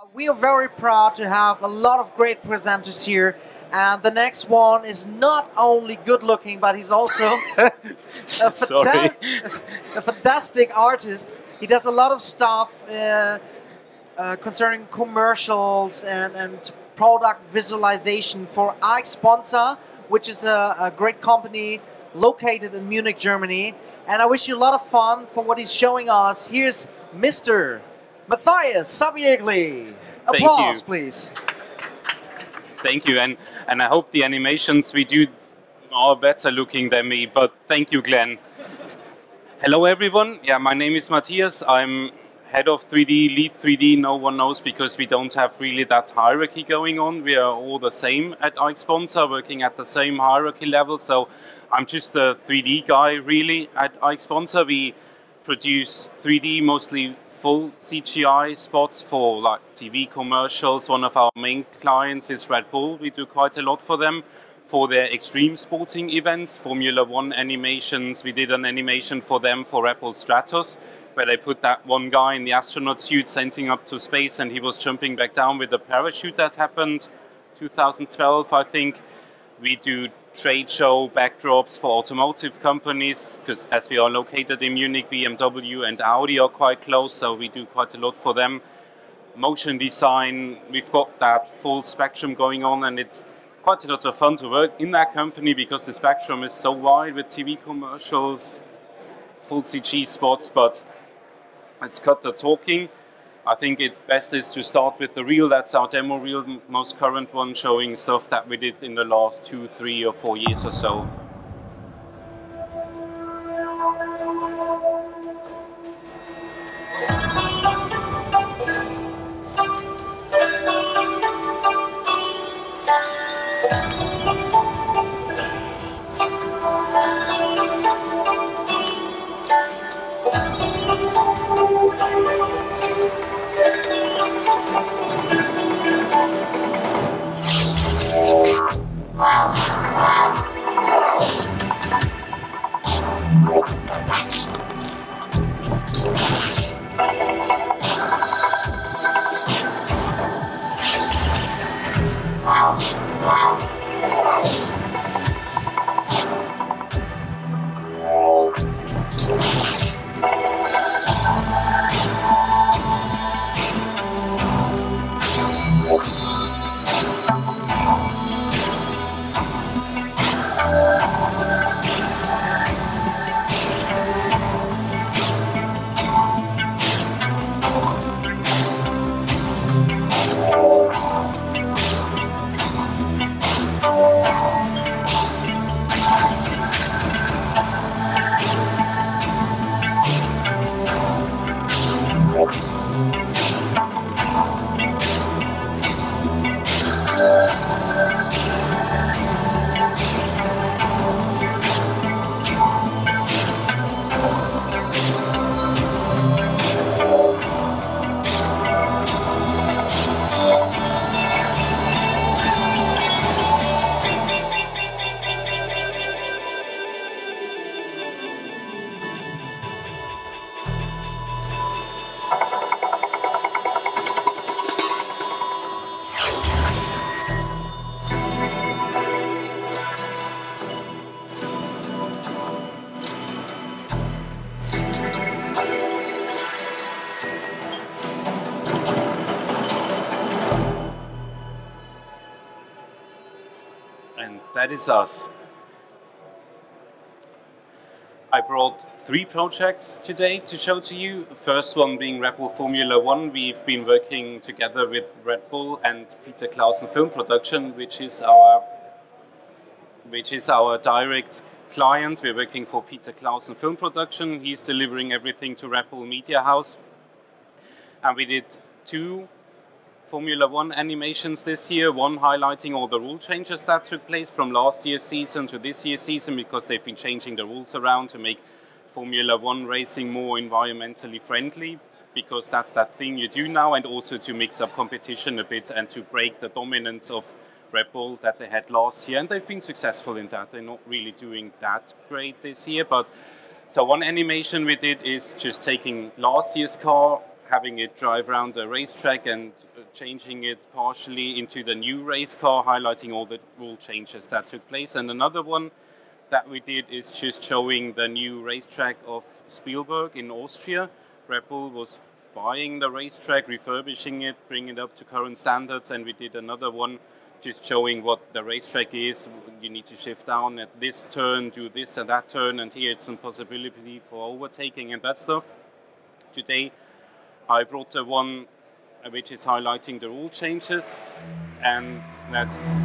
We are very proud to have a lot of great presenters here, and the next one is not only good looking, but he's also a fantastic artist. He does a lot of stuff concerning commercials and product visualization for Aixsponza, which is a great company located in Munich, Germany. And I wish you a lot of fun for what he's showing us. Here's Mr. Matthias Zabiegly. Applause, please. Thank you, and I hope the animations we do are better looking than me, but thank you, Glenn. Hello, everyone. Yeah, my name is Matthias. I'm head of 3D, lead 3D. No one knows because we don't have really that hierarchy going on. We are all the same at Aixsponza, working at the same hierarchy level. So I'm just the 3D guy, really, at Aixsponza. We produce 3D, mostly full CGI spots for like TV commercials. One of our main clients is Red Bull. We do quite a lot for them for their extreme sporting events, Formula One animations. We did an animation for them for Red Bull Stratos, where they put that one guy in the astronaut suit sending up to space and he was jumping back down with a parachute. That happened 2012, I think. We do trade show backdrops for automotive companies, because as we are located in Munich, BMW and Audi are quite close, so we do quite a lot for them. Motion design, we've got that full spectrum going on, and it's quite a lot of fun to work in that company because the spectrum is so wide with TV commercials, full CG spots. But let's cut the talking. I think it best is to start with the reel. That's our demo reel, most current one, showing stuff that we did in the last 2, 3 or 4 years or so. That is us. I brought 3 projects today to show to you. First one being Red Bull Formula One. We've been working together with Red Bull and Peter Clausen Film Production, which is our direct client. We're working for Peter Clausen Film Production. He's delivering everything to Red Bull Media House. And we did 2 Formula One animations this year, one highlighting all the rule changes that took place from last year's season to this year's season, because they've been changing the rules around to make Formula One racing more environmentally friendly, because that's that thing you do now, and also to mix up competition a bit and to break the dominance of Red Bull that they had last year. And they've been successful in that. They're not really doing that great this year, but so one animation we did is just taking last year's car, having it drive around the racetrack and changing it partially into the new race car, highlighting all the rule changes that took place. And another one that we did is just showing the new racetrack of Spielberg in Austria. Red Bull was buying the racetrack, refurbishing it, bringing it up to current standards, and we did another one just showing what the racetrack is. You need to shift down at this turn, do this at that turn, and here it's some possibility for overtaking and that stuff. Today I brought the one which is highlighting the rule changes, and that's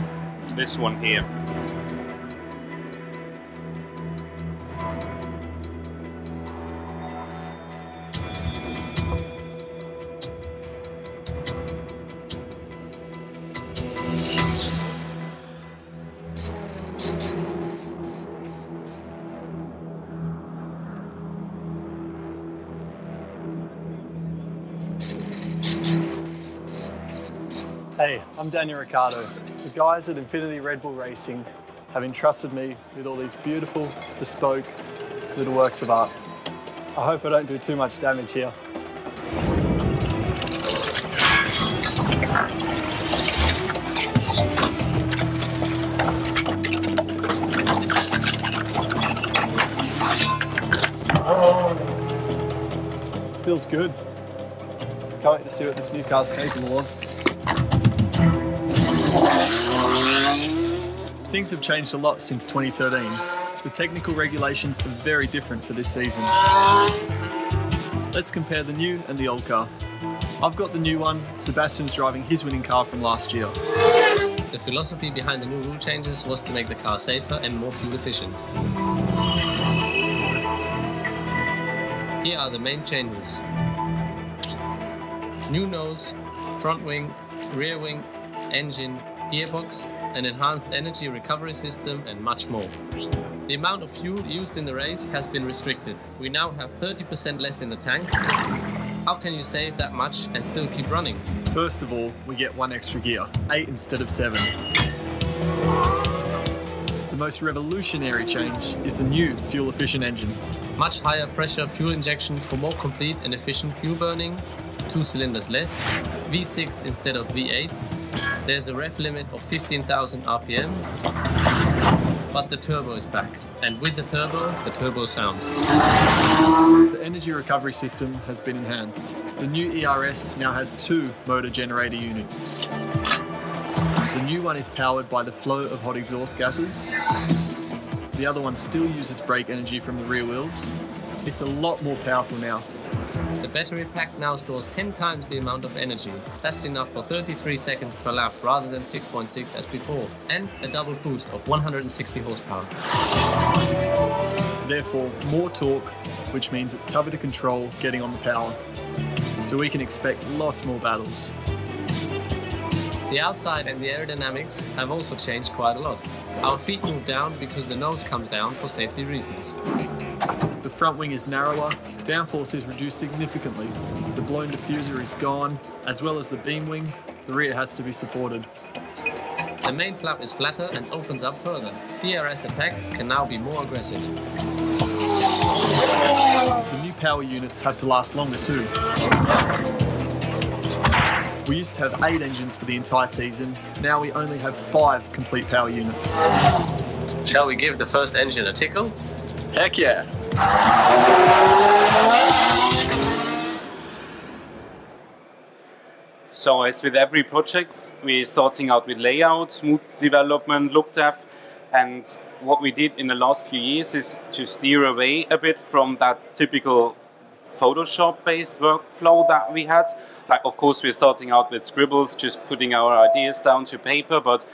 this one here. Hey, I'm Daniel Ricciardo. The guys at Infinity Red Bull Racing have entrusted me with all these beautiful, bespoke little works of art. I hope I don't do too much damage here. Feels good. Can't wait to see what this new car's capable of. Things have changed a lot since 2013. The technical regulations are very different for this season. Let's compare the new and the old car. I've got the new one, Sebastian's driving his winning car from last year. The philosophy behind the new rule changes was to make the car safer and more fuel efficient. Here are the main changes. New nose, front wing, rear wing, engine, gearbox, an enhanced energy recovery system, and much more. The amount of fuel used in the race has been restricted. We now have 30% less in the tank. How can you save that much and still keep running? First of all, we get one extra gear, 8 instead of 7. The most revolutionary change is the new fuel-efficient engine. Much higher pressure fuel injection for more complete and efficient fuel burning, 2 cylinders less, V6 instead of V8. There's a rev limit of 15,000 RPM, but the turbo is back, and with the turbo sound. The energy recovery system has been enhanced. The new ERS now has 2 motor generator units. The new one is powered by the flow of hot exhaust gases. The other one still uses brake energy from the rear wheels. It's a lot more powerful now. The battery pack now stores 10 times the amount of energy. That's enough for 33 seconds per lap rather than 6.6 as before, and a double boost of 160 horsepower. Therefore, more torque, which means it's tougher to control getting on the power. So we can expect lots more battles. The outside and the aerodynamics have also changed quite a lot. Our feet move down because the nose comes down for safety reasons. The front wing is narrower, downforce is reduced significantly, the blown diffuser is gone, as well as the beam wing. The rear has to be supported. The main flap is flatter and opens up further. DRS attacks can now be more aggressive. The new power units have to last longer too. We used to have 8 engines for the entire season, now we only have 5 complete power units. Shall we give the first engine a tickle? Heck yeah! So as with every project, we're starting out with layout, smooth development, look depth, and what we did in the last few years is to steer away a bit from that typical Photoshop-based workflow that we had. Like, of course, we're starting out with scribbles, just putting our ideas down to paper, but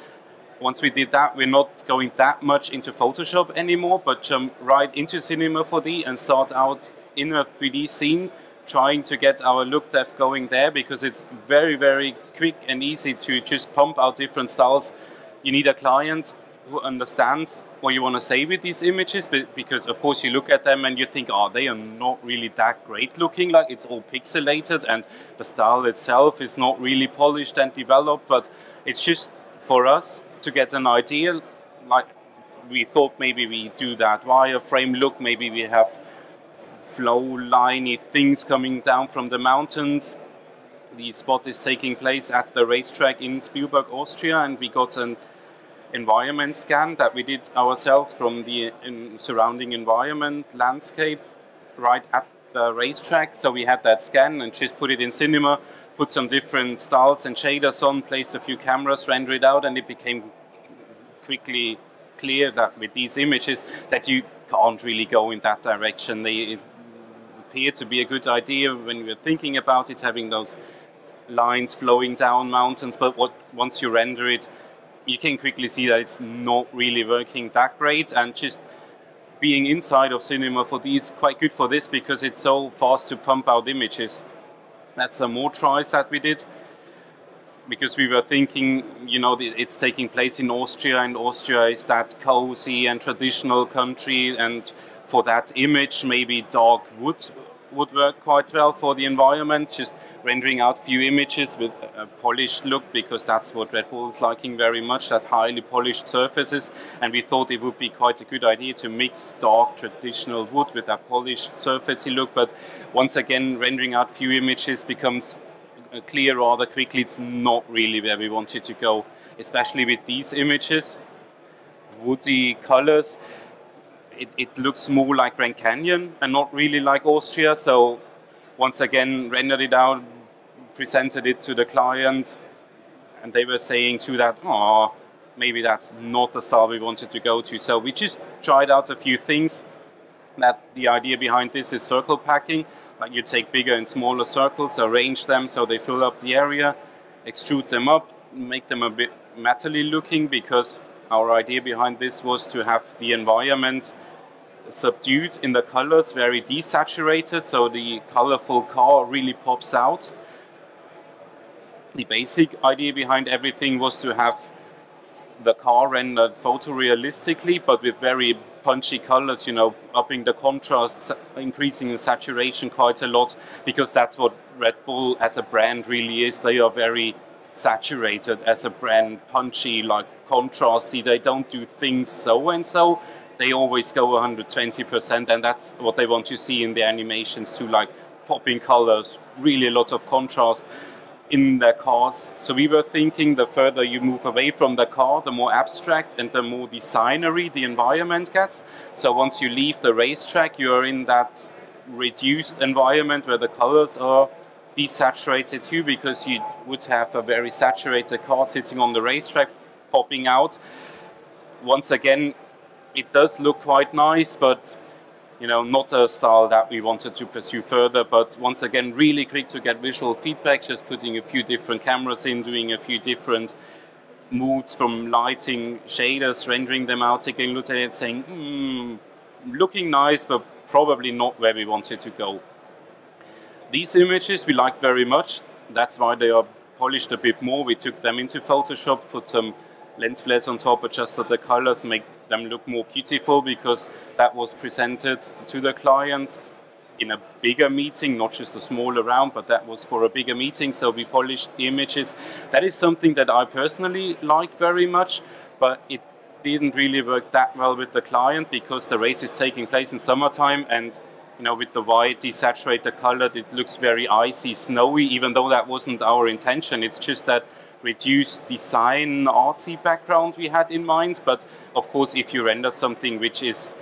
once we did that, we're not going that much into Photoshop anymore, but jump right into Cinema 4D and start out in a 3D scene, trying to get our look depth going there, because it's very, very quick and easy to just pump out different styles. You need a client who understands what you want to say with these images, but because of course you look at them and you think, oh, they are not really that great looking, like it's all pixelated and the style itself is not really polished and developed, but it's just for us to get an idea. Like, we thought maybe we do that wireframe look, maybe we have flow liney things coming down from the mountains, The spot is taking place at the racetrack in Spielberg, Austria, and we got an environment scan that we did ourselves from the surrounding environment landscape right at the racetrack. So we had that scan and just put it in cinema, put some different styles and shaders on, placed a few cameras, render it out, and it became quickly clear that with these images that you can't really go in that direction. They appear to be a good idea when we're thinking about it, having those lines flowing down mountains, but once you render it, you can quickly see that it's not really working that great. And just being inside of cinema for these quite good for this, because it's so fast to pump out images. That's some more tries that we did, because we were thinking, you know, it's taking place in Austria, and Austria is that cozy and traditional country, and for that image maybe dark wood would work quite well for the environment, just rendering out few images with a polished look, because that's what Red Bull is liking very much, that highly polished surfaces. And we thought it would be quite a good idea to mix dark traditional wood with a polished surfacey look. But once again, rendering out few images becomes clear rather quickly. It's not really where we wanted to go, especially with these images, woody colors. It looks more like Grand Canyon and not really like Austria. So once again, rendered it out, presented it to the client, and they were saying to that, oh, maybe that's not the style we wanted to go to. So we just tried out a few things. That the idea behind this is circle packing. Like you take bigger and smaller circles, arrange them so they fill up the area, extrude them up, make them a bit metally looking, because our idea behind this was to have the environment subdued in the colors, very desaturated, so the colorful car really pops out. The basic idea behind everything was to have the car rendered photorealistically, but with very punchy colors, you know, upping the contrasts, increasing the saturation quite a lot, because that's what Red Bull as a brand really is. They are very saturated as a brand, punchy, like contrasty. They don't do things so and so. They always go 120%, and that's what they want to see in the animations too, like popping colors, really a lot of contrast in their cars. So we were thinking the further you move away from the car, the more abstract and the more designery the environment gets. So once you leave the racetrack, you're in that reduced environment where the colors are desaturated too, because you would have a very saturated car sitting on the racetrack popping out. Once again, it does look quite nice, but you know, not a style that we wanted to pursue further. But once again, really quick to get visual feedback, just putting a few different cameras in, doing a few different moods from lighting, shaders, rendering them out, taking a look at it, saying, looking nice, but probably not where we wanted to go. These images we liked very much. That's why they are polished a bit more. We took them into Photoshop, put some lens flares on top, adjusted the colors, make them look more beautiful, because that was presented to the client in a bigger meeting, not just a smaller round, but that was for a bigger meeting. So we polished the images. That is something that I personally like very much, but it didn't really work that well with the client, because the race is taking place in summertime, and you know, with the white desaturated color, it looks very icy, snowy, even though that wasn't our intention. It's just that reduced design, artsy background we had in mind. But of course, if you render something which is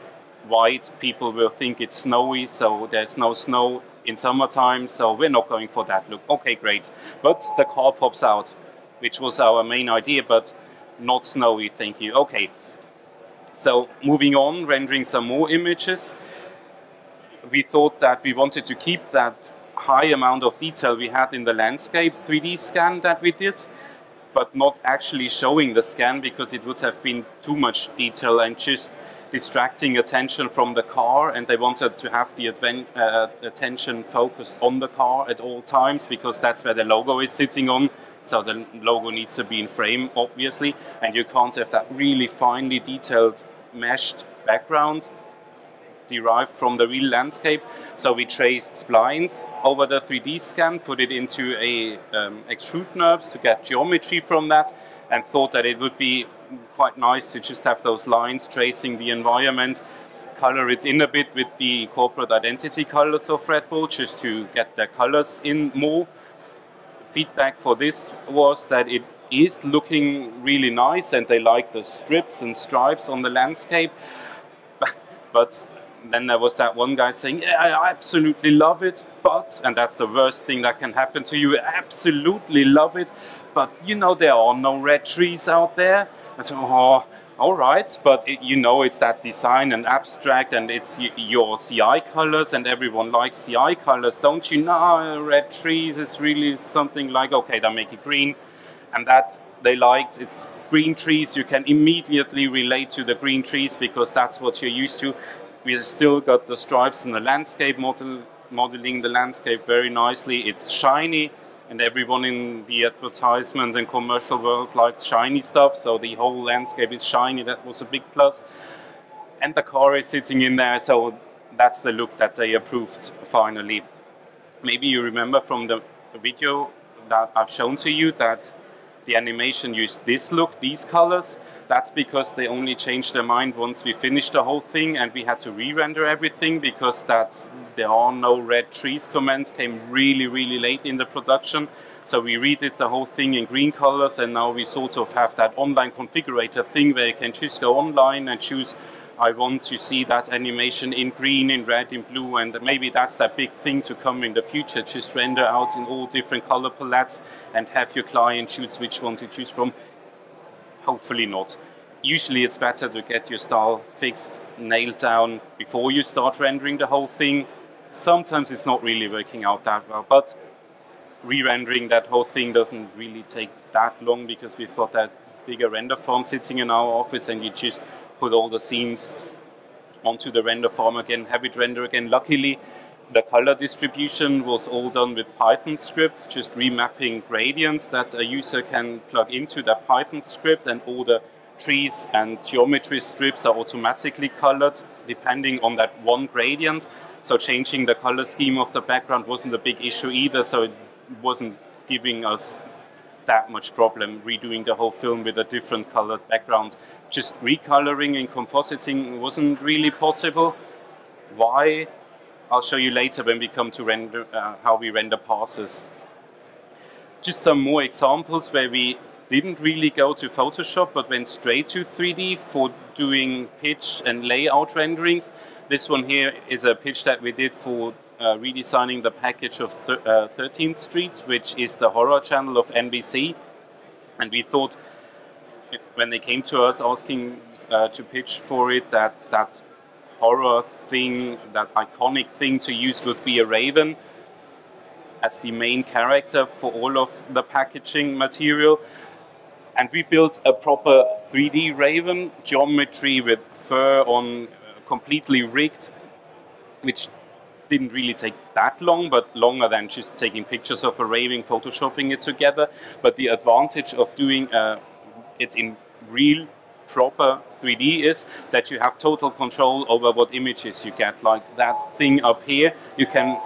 white, people will think it's snowy, so there's no snow in summertime, so we're not going for that look. Okay, great. But the car pops out, which was our main idea, but not snowy, thank you. Okay, so moving on, rendering some more images. We thought that we wanted to keep that high amount of detail we had in the landscape 3D scan that we did, but not actually showing the scan, because it would have been too much detail and just distracting attention from the car, and they wanted to have the attention focused on the car at all times, because that's where the logo is sitting on. So the logo needs to be in frame, obviously, and you can't have that really finely detailed meshed background derived from the real landscape. So we traced splines over the 3D scan, put it into a extrude NURBS to get geometry from that, and thought that it would be quite nice to just have those lines tracing the environment, color it in a bit with the corporate identity colors of Red Bull, just to get their colors in more. feedback for this was that it is looking really nice and they like the strips and stripes on the landscape. But then there was that one guy saying, yeah, I absolutely love it, but, and that's the worst thing that can happen to you, absolutely love it, but you know, there are no red trees out there. And so, oh, all right, but you know, it's that design and abstract and it's your CI colors and everyone likes CI colors, don't you know? Red trees is really something like, okay, then make it green. And that they liked, it's green trees, you can immediately relate to the green trees because that's what you're used to. We still got the stripes in the landscape, modeling the landscape very nicely. It's shiny, and everyone in the advertisement and commercial world likes shiny stuff, so the whole landscape is shiny. That was a big plus. And the car is sitting in there, so that's the look that they approved finally. Maybe you remember from the video that I've shown to you that the animation used this look, these colors. That's because they only changed their mind once we finished the whole thing and we had to re-render everything because there are no red trees comments came really, really late in the production. So we redid the whole thing in green colors and now we sort of have that online configurator thing where you can just go online and choose I want to see that animation in green, in red, in blue, and maybe that's that big thing to come in the future. Just render out in all different color palettes and have your client choose which one to choose from. Hopefully not. Usually it's better to get your style fixed, nailed down before you start rendering the whole thing. Sometimes it's not really working out that well, but re-rendering that whole thing doesn't really take that long because we've got that bigger render farm sitting in our office and you just put all the scenes onto the render farm again, have it render again. Luckily, the color distribution was all done with Python scripts, just remapping gradients that a user can plug into that Python script, and all the trees and geometry strips are automatically colored depending on that one gradient. So changing the color scheme of the background wasn't a big issue either, so it wasn't giving us that much problem redoing the whole film with a different colored background. Just recoloring and compositing wasn't really possible. Why? I'll show you later when we come to render how we render passes. Just some more examples where we didn't really go to Photoshop but went straight to 3D for doing pitch and layout renderings. This one here is a pitch that we did for redesigning the package of 13th Street, which is the horror channel of NBC. And we thought, when they came to us asking to pitch for it, that horror thing, that iconic thing to use would be a raven as the main character for all of the packaging material. And we built a proper 3D raven, geometry with fur on, completely rigged, which didn't really take that long, but longer than just taking pictures of a raven, photoshopping it together. But the advantage of doing it in real, proper 3D is that you have total control over what images you get. Like that thing up here, you can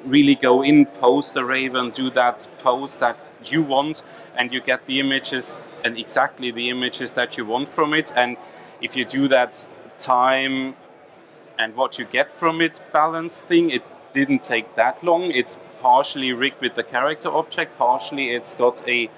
really go in, pose the raven, do that pose that you want, and you get the images and exactly the images that you want from it. And if you do that time and what you get from it balance thing, it didn't take that long. It's partially rigged with the character object, partially it's got a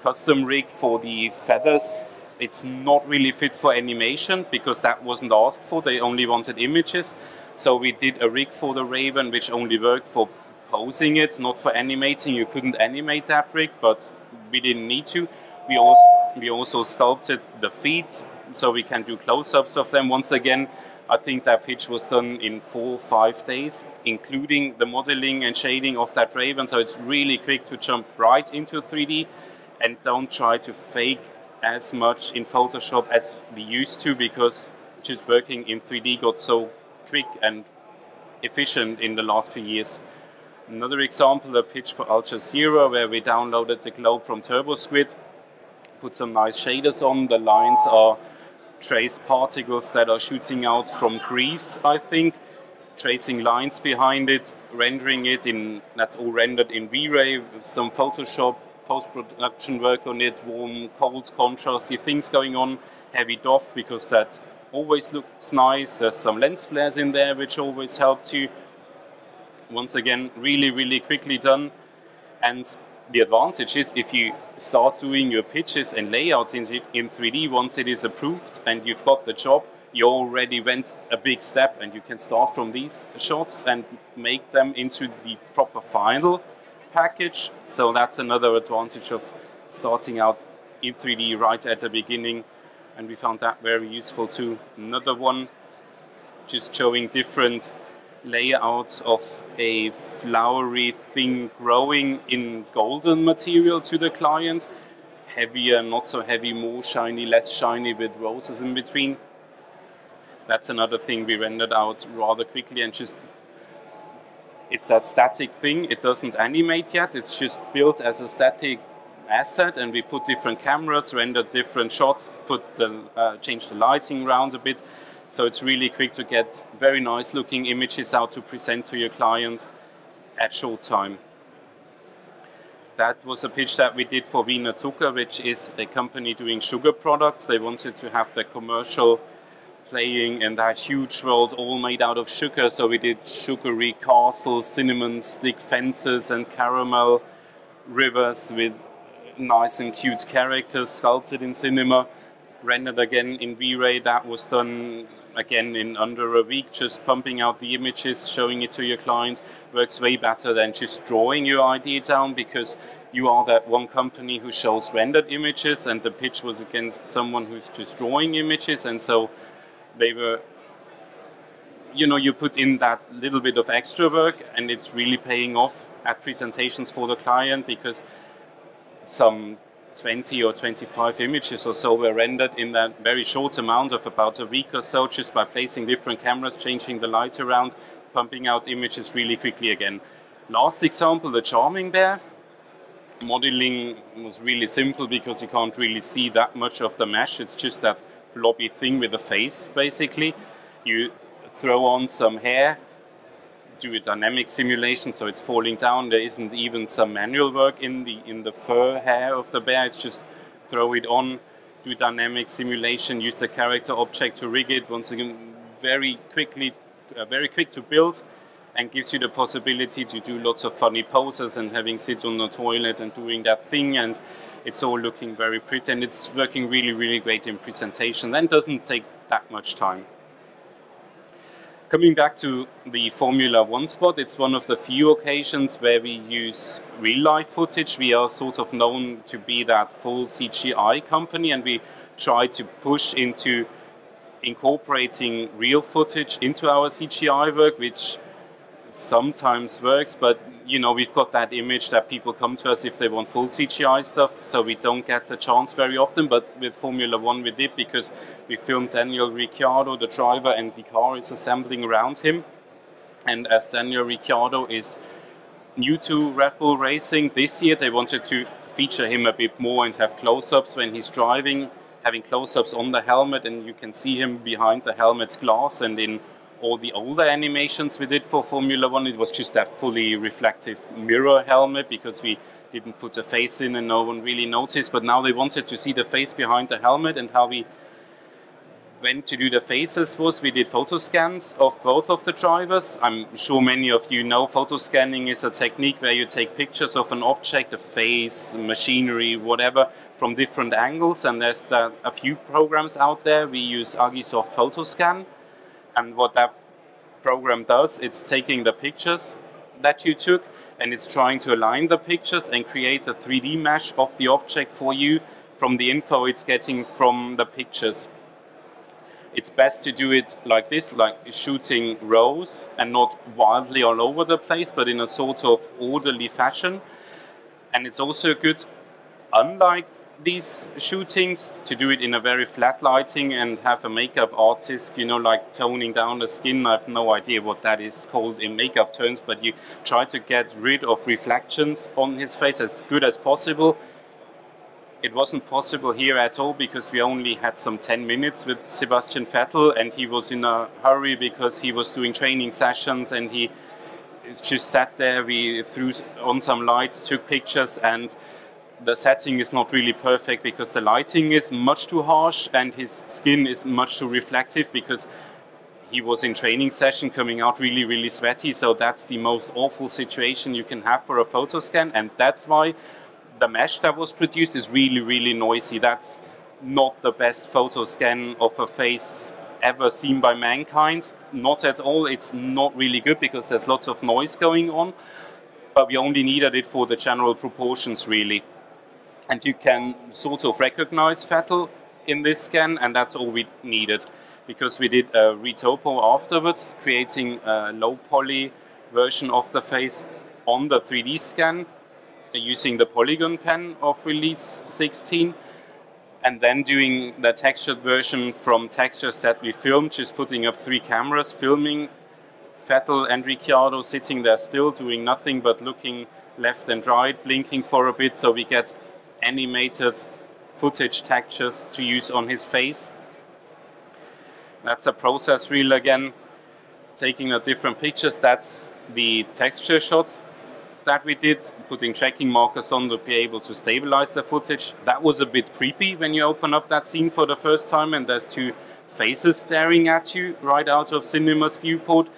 custom rig for the feathers. It's not really fit for animation because that wasn't asked for, they only wanted images. So we did a rig for the raven which only worked for posing it, not for animating. You couldn't animate that rig, but we didn't need to. We also sculpted the feet so we can do close-ups of them. Once again, I think that pitch was done in 4 or 5 days, including the modeling and shading of that raven. So it's really quick to jump right into 3D and don't try to fake as much in Photoshop as we used to, because just working in 3D got so quick and efficient in the last few years. Another example, a pitch for Al Jazeera, where we downloaded the globe from TurboSquid, put some nice shaders on. The lines are traced particles that are shooting out from Greece, I think, tracing lines behind it, rendering it in, that's all rendered in V-Ray with some Photoshop, post-production work on it, warm, cold, contrasty things going on, heavy DOF because that always looks nice. There's some lens flares in there which always help too. Once again, really, really quickly done. And the advantage is if you start doing your pitches and layouts in 3D, once it is approved and you've got the job, you already went a big step, and you can start from these shots and make them into the proper final package. So that's another advantage of starting out in 3D right at the beginning, and we found that very useful too. Another one, just showing different layouts of a flowery thing growing in golden material to the client. Heavier, not so heavy, more shiny, less shiny, with roses in between. That's another thing we rendered out rather quickly, and just it's that static thing. It doesn't animate yet, it's just built as a static asset, and we put different cameras, rendered different shots, change the lighting around a bit. So it's really quick to get very nice looking images out to present to your client at short time. That was a pitch that we did for Wiener Zucker, which is a company doing sugar products. They wanted to have the commercial playing in that huge world all made out of sugar. So we did sugary castles, cinnamon stick fences, and caramel rivers with nice and cute characters sculpted in cinema. Rendered again in V-Ray. That was done again in under a week, just pumping out the images, showing it to your client. Works way better than just drawing your idea down, because you are that one company who shows rendered images, and the pitch was against someone who's just drawing images, and so they were, you know, you put in that little bit of extra work, and it's really paying off at presentations for the client, because some 20 or 25 images or so were rendered in that very short amount of about a week or so, just by placing different cameras, changing the light around, pumping out images really quickly again. Last example, the Charming Bear. Modeling was really simple because you can't really see that much of the mesh. It's just that blobby thing with a face, basically. You throw on some hair, do a dynamic simulation, so it's falling down. There isn't even some manual work in the fur hair of the bear. It's just throw it on, do dynamic simulation, use the character object to rig it. Once again, very quick to build, and gives you the possibility to do lots of funny poses and having sit on the toilet and doing that thing, and it's all looking very pretty, and it's working really, really great in presentation. Then doesn't take that much time. Coming back to the Formula One spot, it's one of the few occasions where we use real-life footage. We are sort of known to be that full CGI company, and we try to push into incorporating real footage into our CGI work, which sometimes works, but you know, we've got that image that people come to us if they want full CGI stuff, so we don't get the chance very often. But with Formula One we did, because we filmed Daniel Ricciardo, the driver, and the car is assembling around him. And as Daniel Ricciardo is new to Red Bull Racing this year, they wanted to feature him a bit more and have close-ups when he's driving, having close-ups on the helmet, and you can see him behind the helmet's glass. And in all the older animations we did for Formula One, it was just that fully reflective mirror helmet, because we didn't put a face in and no one really noticed. But now they wanted to see the face behind the helmet, and how we went to do the faces was we did photo scans of both of the drivers. I'm sure many of you know photo scanning is a technique where you take pictures of an object, a face, machinery, whatever, from different angles, and there's a few programs out there. We use Agisoft Photo Scan. And what that program does, it's taking the pictures that you took, and it's trying to align the pictures and create a 3D mesh of the object for you from the info it's getting from the pictures. It's best to do it like this, like shooting rows, and not wildly all over the place, but in a sort of orderly fashion. And it's also good, unlike these shootings, to do it in a very flat lighting and have a makeup artist, you know, like toning down the skin. I have no idea what that is called in makeup terms, but you try to get rid of reflections on his face as good as possible. It wasn't possible here at all, because we only had some 10 minutes with Sebastian Vettel, and he was in a hurry because he was doing training sessions, and he just sat there. We threw on some lights, took pictures, and the setting is not really perfect because the lighting is much too harsh and his skin is much too reflective, because he was in training session coming out really, really sweaty. So that's the most awful situation you can have for a photo scan. And that's why the mesh that was produced is really, really noisy. That's not the best photo scan of a face ever seen by mankind. Not at all. It's not really good because there's lots of noise going on. But we only needed it for the general proportions, really. And you can sort of recognize Vettel in this scan, and that's all we needed. Because we did a retopo afterwards, creating a low poly version of the face on the 3D scan using the polygon pen of release 16, and then doing the textured version from textures that we filmed, just putting up 3 cameras, filming Vettel and Ricciardo sitting there still, doing nothing but looking left and right, blinking for a bit, so we get animated footage textures to use on his face. That's a process reel again, taking the different pictures. That's the texture shots that we did, putting tracking markers on to be able to stabilize the footage. That was a bit creepy when you open up that scene for the first time and there's 2 faces staring at you right out of cinema's viewport.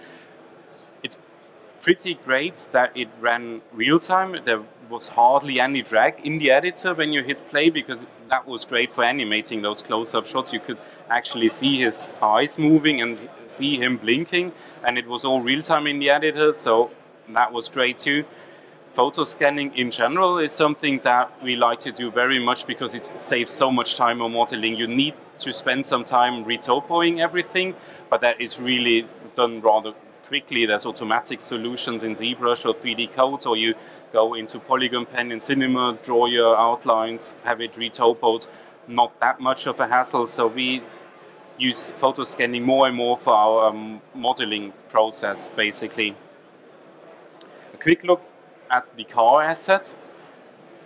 It's pretty great that it ran real time. There was hardly any drag in the editor when you hit play, because that was great for animating those close-up shots. You could actually see his eyes moving and see him blinking, and it was all real time in the editor, so that was great too. Photo scanning in general is something that we like to do very much because it saves so much time on modeling. You need to spend some time retopoing everything, but that is really done rather quickly. There's automatic solutions in ZBrush or 3D Code, or you go into Polygon Pen in Cinema, draw your outlines, have it retopoed. Not that much of a hassle, so we use photo scanning more and more for our modeling process, basically. A quick look at the car asset,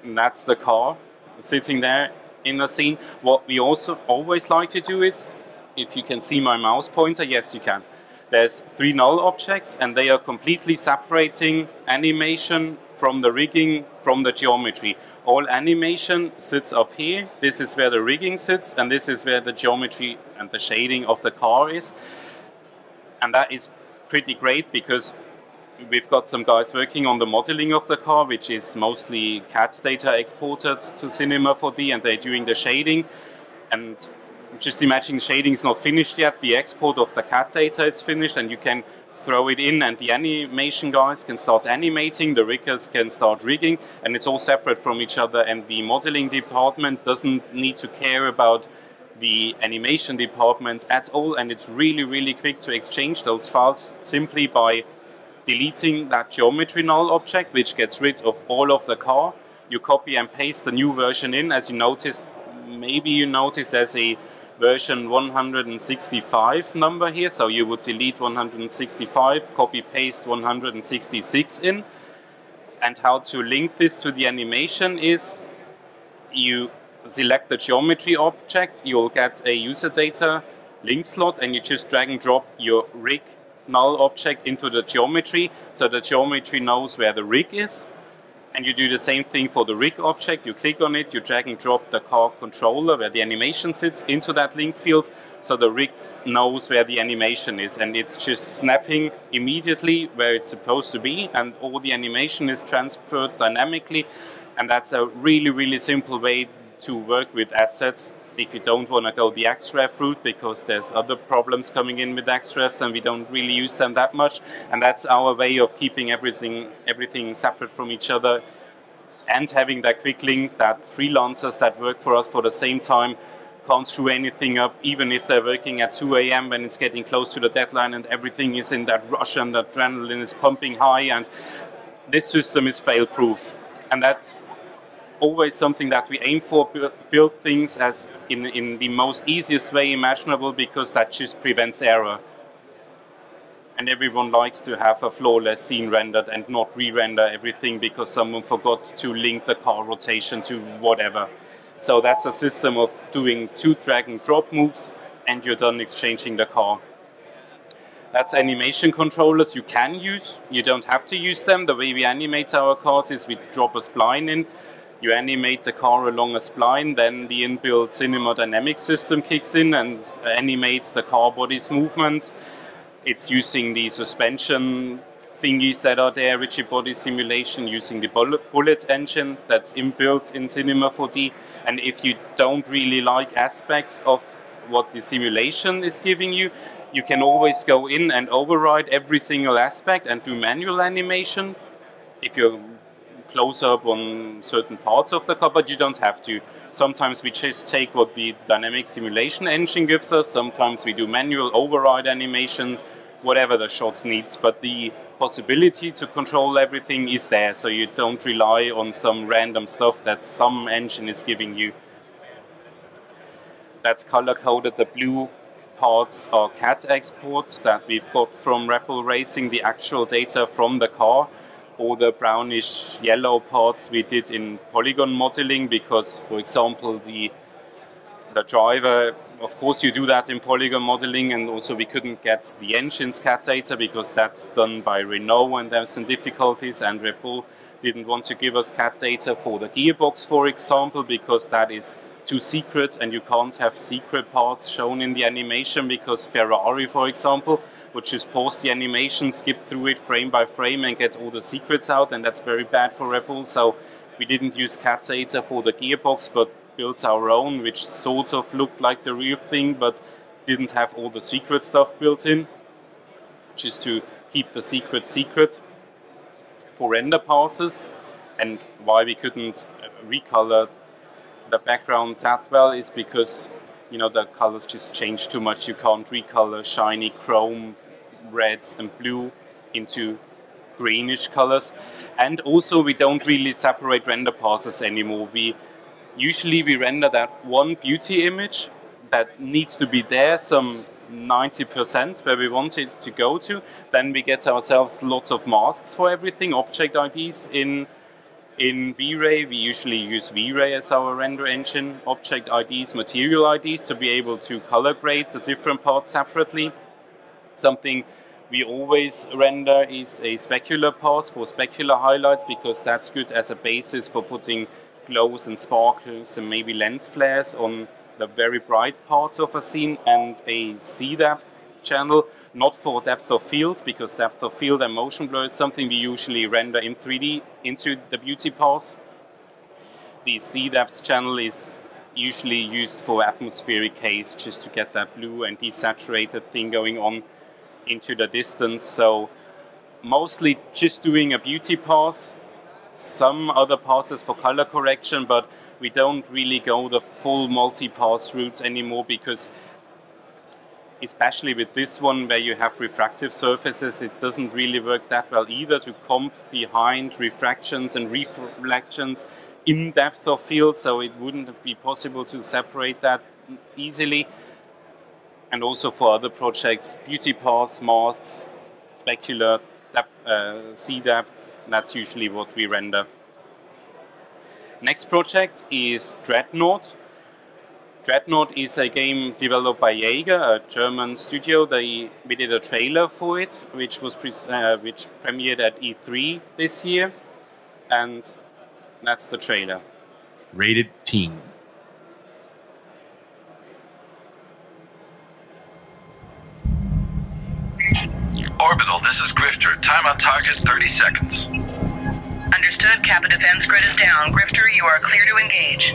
and that's the car sitting there in the scene. What we also always like to do is, if you can see my mouse pointer, yes you can. There's 3 null objects, and they are completely separating animation from the rigging, from the geometry. All animation sits up here. This is where the rigging sits, and this is where the geometry and the shading of the car is. And that is pretty great because we've got some guys working on the modeling of the car, which is mostly CAD data exported to Cinema 4D, and they're doing the shading. And just imagine shading is not finished yet, the export of the CAD data is finished, and you can throw it in and the animation guys can start animating, the riggers can start rigging, and it's all separate from each other, and the modeling department doesn't need to care about the animation department at all, and it's really, really quick to exchange those files simply by deleting that geometry null object, which gets rid of all of the car. You copy and paste the new version in. As you notice, maybe you notice there's a version 165 number here, so you would delete 165, copy paste 166 in. And how to link this to the animation is you select the geometry object, you'll get a user data link slot, and you just drag and drop your rig null object into the geometry, so the geometry knows where the rig is. And you do the same thing for the rig object. You click on it, you drag and drop the car controller where the animation sits into that link field, so the rig knows where the animation is, and it's just snapping immediately where it's supposed to be, and all the animation is transferred dynamically. And that's a really, really simple way to work with assets if you don't want to go the XREF route, because there's other problems coming in with XREFs and we don't really use them that much. And that's our way of keeping everything separate from each other and having that quick link that freelancers that work for us for the same time can't screw anything up, even if they're working at 2 AM when it's getting close to the deadline and everything is in that rush and the adrenaline is pumping high, and this system is fail-proof. And that's always something that we aim for, build things as in the most easiest way imaginable, because that just prevents error. And everyone likes to have a flawless scene rendered and not re-render everything because someone forgot to link the car rotation to whatever. So that's a system of doing 2 drag and drop moves and you're done exchanging the car. That's animation controllers you can use. You don't have to use them. The way we animate our cars is we drop a spline in. You animate the car along a spline, then the inbuilt cinema dynamic system kicks in and animates the car body's movements. It's using the suspension thingies that are there, rigid body simulation, using the bullet engine that's inbuilt in Cinema 4D. And if you don't really like aspects of what the simulation is giving you, you can always go in and override every single aspect and do manual animation if you're close up on certain parts of the car, but you don't have to. Sometimes we just take what the dynamic simulation engine gives us, sometimes we do manual override animations, whatever the shot needs, but the possibility to control everything is there, so you don't rely on some random stuff that some engine is giving you. That's color-coded. The blue parts are CAD exports that we've got from Red Bull Racing, the actual data from the car. All the brownish yellow parts we did in polygon modeling because, for example, the driver, of course you do that in polygon modeling, and also we couldn't get the engine's CAD data because that's done by Renault and there's some difficulties, and Red Bull didn't want to give us CAD data for the gearbox, for example, because that is too secret and you can't have secret parts shown in the animation, because Ferrari, for example, would just pause the animation, skip through it frame by frame and get all the secrets out, and that's very bad for Red Bull. So we didn't use CAD data for the gearbox, but built our own, which sort of looked like the real thing, but didn't have all the secret stuff built in, just to keep the secret for render passes. And why we couldn't recolor the background that well is because, you know, the colors just change too much. You can't recolor shiny chrome, red and blue into greenish colors. And also we don't really separate render passes anymore. Usually we render that one beauty image that needs to be there, some 90% where we want it to go to. Then we get ourselves lots of masks for everything, object IDs in V-Ray. We usually use V-Ray as our render engine, object IDs, material IDs, to be able to color grade the different parts separately. Something we always render is a specular pass for specular highlights, because that's good as a basis for putting glows and sparkles and maybe lens flares on the very bright parts of a scene, and a C-depth channel, not for depth of field, because depth of field and motion blur is something we usually render in 3D into the beauty pass. The C-depth channel is usually used for atmospheric haze, just to get that blue and desaturated thing going on into the distance. So mostly just doing a beauty pass, some other passes for color correction, but we don't really go the full multi-pass route anymore, because especially with this one where you have refractive surfaces, it doesn't really work that well either to comp behind refractions and reflections in depth of field, so it wouldn't be possible to separate that easily. And also for other projects, beauty pass, masks, specular, depth, C-depth, that's usually what we render. Next project is Dreadnought. Dreadnought is a game developed by Yager, a German studio. We did a trailer for it, which premiered at E3 this year, and that's the trailer. Rated teen. Orbital, this is Grifter. Time on target, 30 seconds. Understood. Kappa defense grid is down. Grifter, you are clear to engage.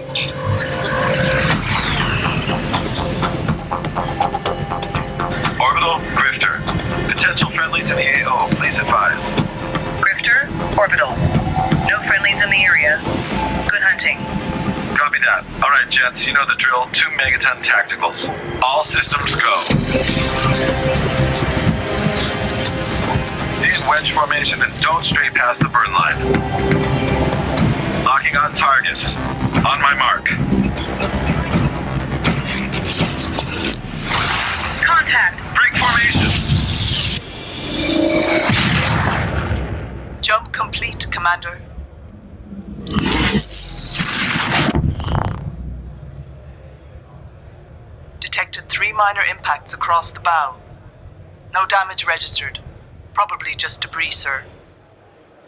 Orbital, Grifter. Potential friendlies in the AO, please advise. Grifter, Orbital. No friendlies in the area. Good hunting. Copy that. Alright, gents, you know the drill. 2 megaton tacticals. All systems go. Stay in wedge formation and don't stray past the burn line. Locking on target. On my mark. Contact. Break formation. Jump complete, Commander. Detected 3 minor impacts across the bow. No damage registered. Probably just debris, sir.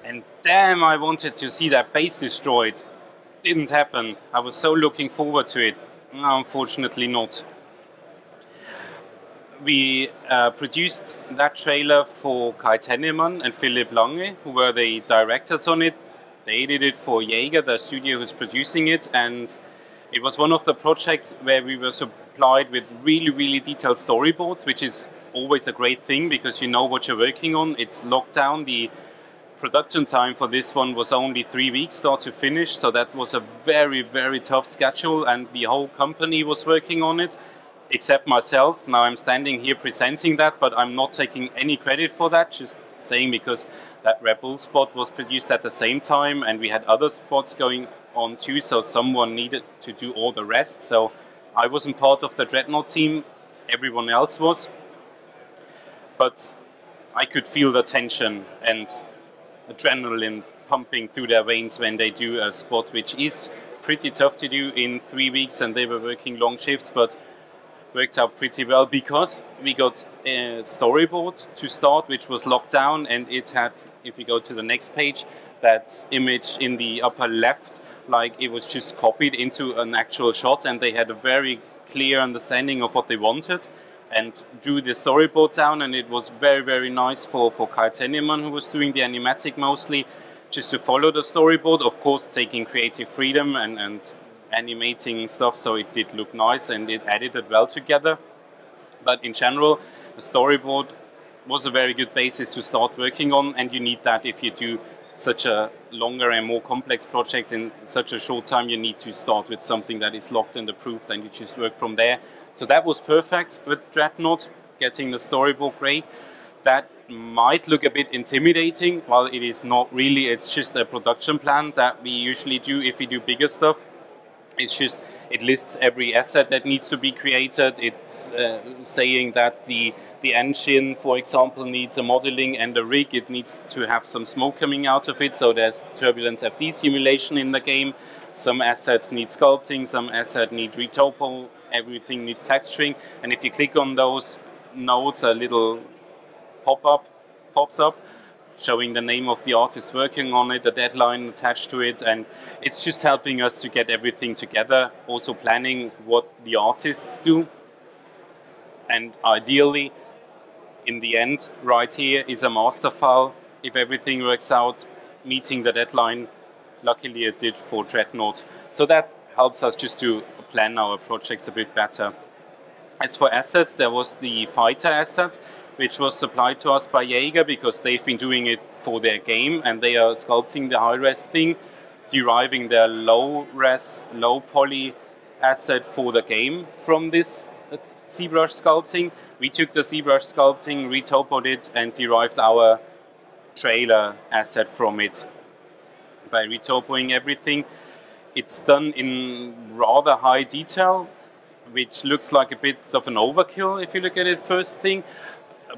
And damn, I wanted to see that base destroyed. Didn't happen. I was so looking forward to it. Unfortunately not. we produced that trailer for Kai Tennemann and Philipp Lange, who were the directors on it. They did it for Yager, the studio who's producing it, and it was one of the projects where we were supplied with really, really detailed storyboards, which is always a great thing because you know what you're working on. It's locked down. The production time for this one was only 3 weeks, start to finish, so that was a very, very tough schedule, and the whole company was working on it, except myself. Now I'm standing here presenting that, but I'm not taking any credit for that, just saying because that Red Bull spot was produced at the same time, and we had other spots going on too, so someone needed to do all the rest. So I wasn't part of the Dreadnought team, everyone else was. But I could feel the tension and adrenaline pumping through their veins when they do a spot, which is pretty tough to do in 3 weeks, and they were working long shifts, but worked out pretty well because we got a storyboard to start, which was locked down, and it had, if you go to the next page, that image in the upper left, like it was just copied into an actual shot, and they had a very clear understanding of what they wanted and drew the storyboard down, and it was very, very nice for Kai Tennemann, who was doing the animatic mostly, just to follow the storyboard, of course taking creative freedom and animating stuff, so it did look nice and it edited well together. But in general, the storyboard was a very good basis to start working on, and you need that if you do such a longer and more complex project in such a short time. You need to start with something that is locked and approved, and you just work from there. So that was perfect with Dreadnought, getting the storyboard great. That might look a bit intimidating, while it is not really. It's just a production plan that we usually do if we do bigger stuff. It's just, it lists every asset that needs to be created. It's saying that the engine, for example, needs a modeling and a rig. It needs to have some smoke coming out of it, so there's turbulence FD simulation in the game. Some assets need sculpting, some assets need retopo, everything needs texturing. And if you click on those nodes, a little pop-up pops up, showing the name of the artist working on it, a deadline attached to it, and it's just helping us to get everything together, also planning what the artists do. And ideally, in the end, right here is a master file. If everything works out, meeting the deadline, luckily it did for Dreadnought. So that helps us just to plan our projects a bit better. As for assets, there was the fighter asset, which was supplied to us by Yager because they've been doing it for their game, and they are sculpting the high-res thing, deriving their low-res, low-poly asset for the game from this ZBrush sculpting. We took the ZBrush sculpting, retopoed it, and derived our trailer asset from it by retopoing everything. It's done in rather high detail, which looks like a bit of an overkill if you look at it first thing.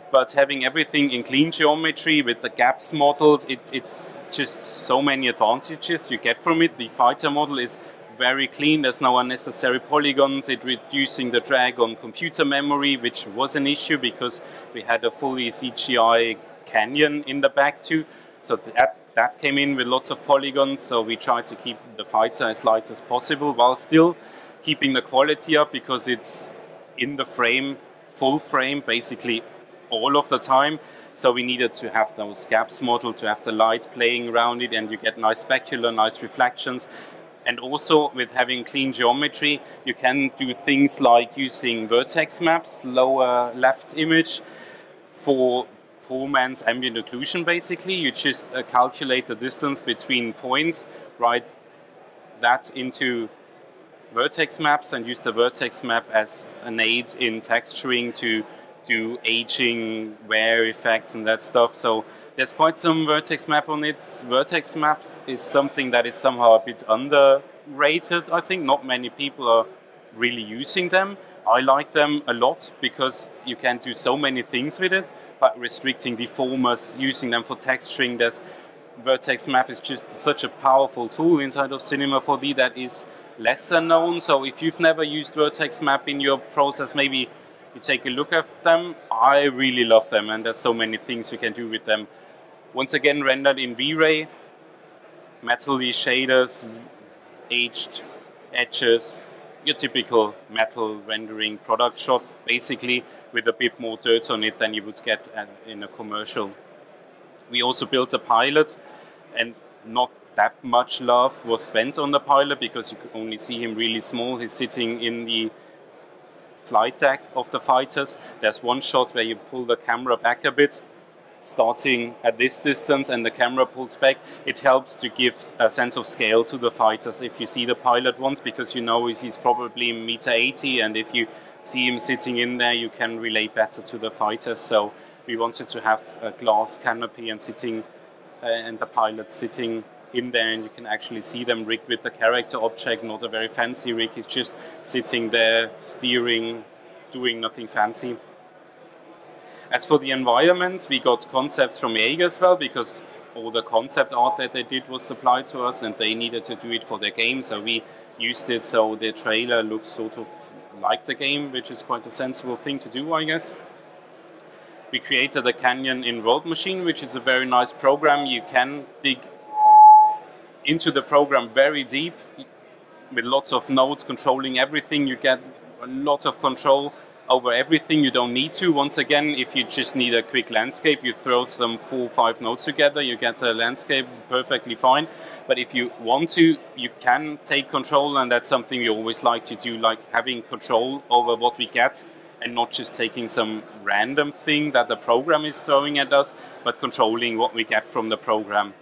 But having everything in clean geometry with the gaps modeled, it's just so many advantages you get from it. The fighter model is very clean, there's no unnecessary polygons, it's reducing the drag on computer memory, which was an issue because we had a fully CGI canyon in the back too. So that came in with lots of polygons, so we tried to keep the fighter as light as possible while still keeping the quality up because it's in the frame, full frame, basically all of the time. So we needed to have those gaps modeled, to have the light playing around it, and you get nice specular, nice reflections. And also with having clean geometry, you can do things like using vertex maps, lower left image, for poor man's ambient occlusion basically. You just calculate the distance between points, write that into vertex maps, and use the vertex map as an aid in texturing to do aging, wear effects and that stuff. So there's quite some vertex map on it. Vertex maps is something that is somehow a bit underrated, I think. Not many people are really using them. I like them a lot because you can do so many things with it, but restricting deformers, using them for texturing, there's vertex map is just such a powerful tool inside of Cinema 4D that is lesser known. So if you've never used vertex map in your process, maybe you take a look at them. I really love them, and there's so many things you can do with them. Once again, rendered in V-Ray, metal-y shaders, aged edges, your typical metal rendering product shot, basically, with a bit more dirt on it than you would get in a commercial. We also built a pilot, and not that much love was spent on the pilot because you could only see him really small. He's sitting in the flight deck of the fighters. There's one shot where you pull the camera back a bit, starting at this distance, and the camera pulls back. It helps to give a sense of scale to the fighters if you see the pilot once, because you know he's probably 1.80 m, and if you see him sitting in there, you can relate better to the fighters. So we wanted to have a glass canopy and sitting, and the pilot sitting in there, and you can actually see them rigged with the character object, not a very fancy rig. He's just sitting there, steering, doing nothing fancy. As for the environment, we got concepts from Yager as well, because all the concept art that they did was supplied to us, and they needed to do it for their game, so we used it so the trailer looks sort of like the game, which is quite a sensible thing to do, I guess. We created a canyon in World Machine, which is a very nice program. You can dig into the program very deep with lots of nodes controlling everything. You get a lot of control over everything. You don't need to. Once again, if you just need a quick landscape, you throw some 4 or 5 nodes together, you get a landscape perfectly fine. But if you want to, you can take control, and that's something we always like to do, like having control over what we get and not just taking some random thing that the program is throwing at us, but controlling what we get from the program.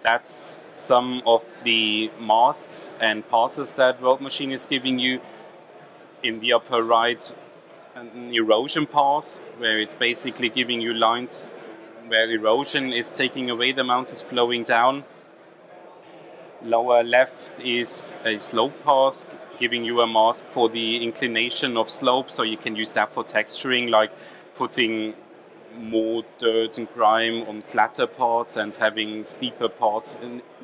That's some of the masks and passes that World Machine is giving you. In the upper right, an erosion pass, where it's basically giving you lines where erosion is taking away the mountains flowing down. Lower left is a slope pass, giving you a mask for the inclination of slope, so you can use that for texturing, like putting more dirt and grime on flatter parts and having steeper parts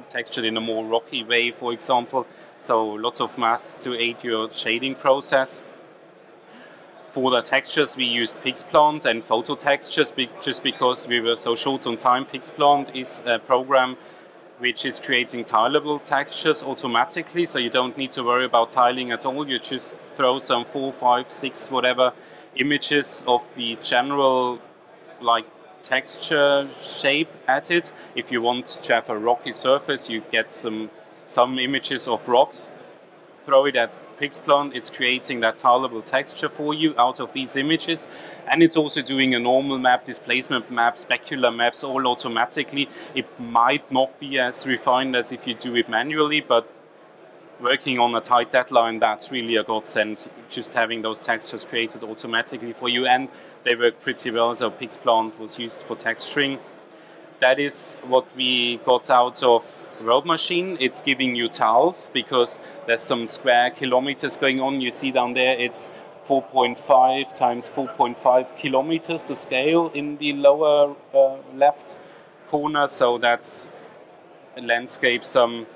textured in a more rocky way, for example. So lots of masks to aid your shading process. For the textures, we used Pixplant and photo textures just because we were so short on time. Pixplant is a program which is creating tileable textures automatically, so you don't need to worry about tiling at all. You just throw some 4, 5, 6, whatever images of the general like texture shape at it. If you want to have a rocky surface, you get some images of rocks, throw it at Pixplant, it's creating that tileable texture for you out of these images, and it's also doing a normal map, displacement map, specular maps, all automatically. It might not be as refined as if you do it manually, but working on a tight deadline, that's really a godsend, just having those textures created automatically for you, and they work pretty well, so Pixplant was used for texturing. That is what we got out of World Machine. It's giving you tiles, because there's some square kilometers going on. You see down there, it's 4.5 times 4.5 kilometers, the scale in the lower left corner, so that's a landscape some,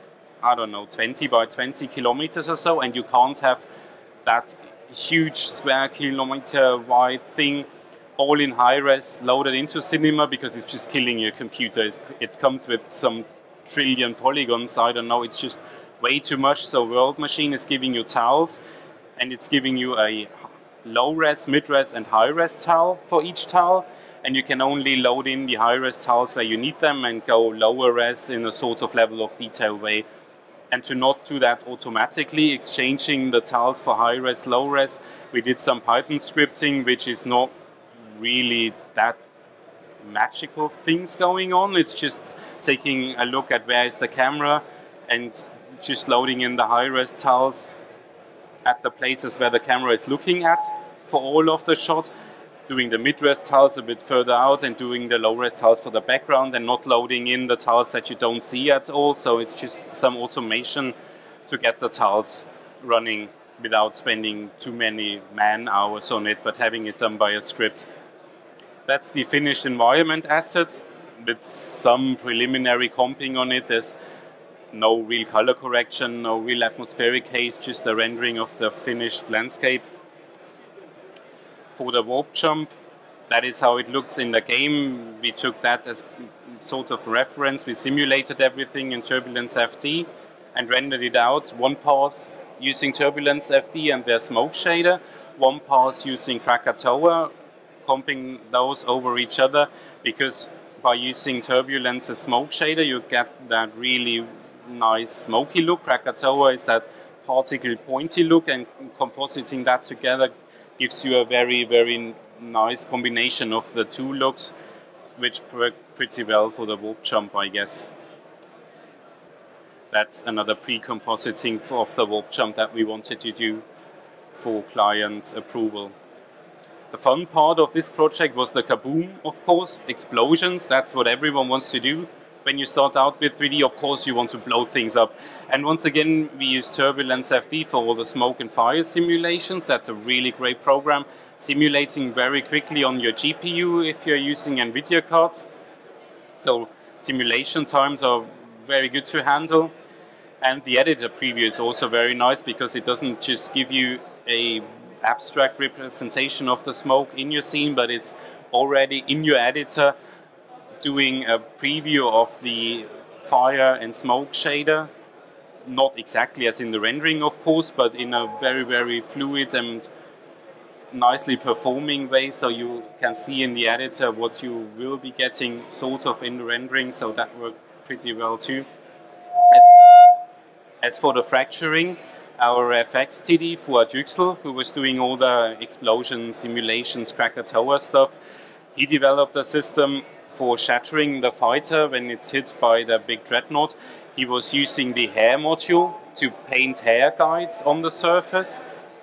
I don't know, 20 by 20 kilometers or so, and you can't have that huge square kilometer wide thing all in high res loaded into Cinema, because it's just killing your computer. It comes with some trillion polygons, I don't know, it's just way too much. So World Machine is giving you tiles, and it's giving you a low res, mid res and high res tile for each tile, and you can only load in the high res tiles where you need them and go lower res in a sort of level of detail way. And to not do that automatically, exchanging the tiles for high res, low res, we did some Python scripting, which is not really that magical things going on. It's just taking a look at where is the camera and just loading in the high res tiles at the places where the camera is looking at for all of the shot, doing the mid res tiles a bit further out and doing the low res tiles for the background, and not loading in the tiles that you don't see at all. So it's just some automation to get the tiles running without spending too many man hours on it, but having it done by a script. That's the finished environment asset with some preliminary comping on it. There's no real color correction, no real atmospheric haze, just the rendering of the finished landscape. For the warp jump, that is how it looks in the game. We took that as sort of reference. We simulated everything in Turbulence FD and rendered it out one pass using Turbulence FD and their smoke shader. one pass using Krakatoa, comping those over each other, because by using turbulence as smoke shader, you get that really nice smoky look. Krakatoa is that particle pointy look, and compositing that together gives you a very, very nice combination of the two looks, which work pretty well for the warp jump, I guess. That's another pre-compositing of the warp jump that we wanted to do for client approval. The fun part of this project was the kaboom, of course, explosions. That's what everyone wants to do. When you start out with 3D, of course, you want to blow things up. And once again, we use Turbulence FD for all the smoke and fire simulations. That's a really great program, simulating very quickly on your GPU if you're using NVIDIA cards. So simulation times are very good to handle. And the editor preview is also very nice, because it doesn't just give you a abstract representation of the smoke in your scene, but it's already in your editor doing a preview of the fire and smoke shader, not exactly as in the rendering, of course, but in a very, very fluid and nicely performing way, so you can see in the editor what you will be getting sort of in the rendering, so that worked pretty well too. As for the fracturing, our FX TD, Fuad Yüksel, who was doing all the explosion simulations, Krakatoa stuff, he developed a system for shattering the fighter when it's hit by the big Dreadnought. He was using the hair module to paint hair guides on the surface,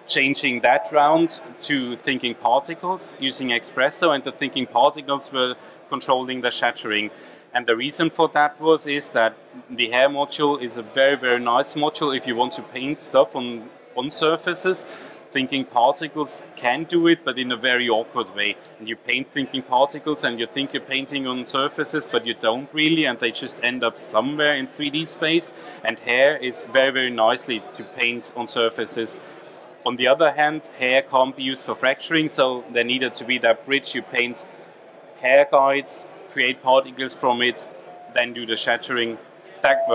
changing that round to thinking particles using Espresso, and the thinking particles were controlling the shattering. And the reason for that is that the hair module is a very, very nice module if you want to paint stuff on surfaces. Thinking particles can do it, but in a very awkward way. And you paint thinking particles and you think you're painting on surfaces, but you don't really, and they just end up somewhere in 3D space. And hair is very, very nicely to paint on surfaces. On the other hand, hair can't be used for fracturing, so there needed to be that bridge. You paint hair guides, create particles from it, then do the shattering. That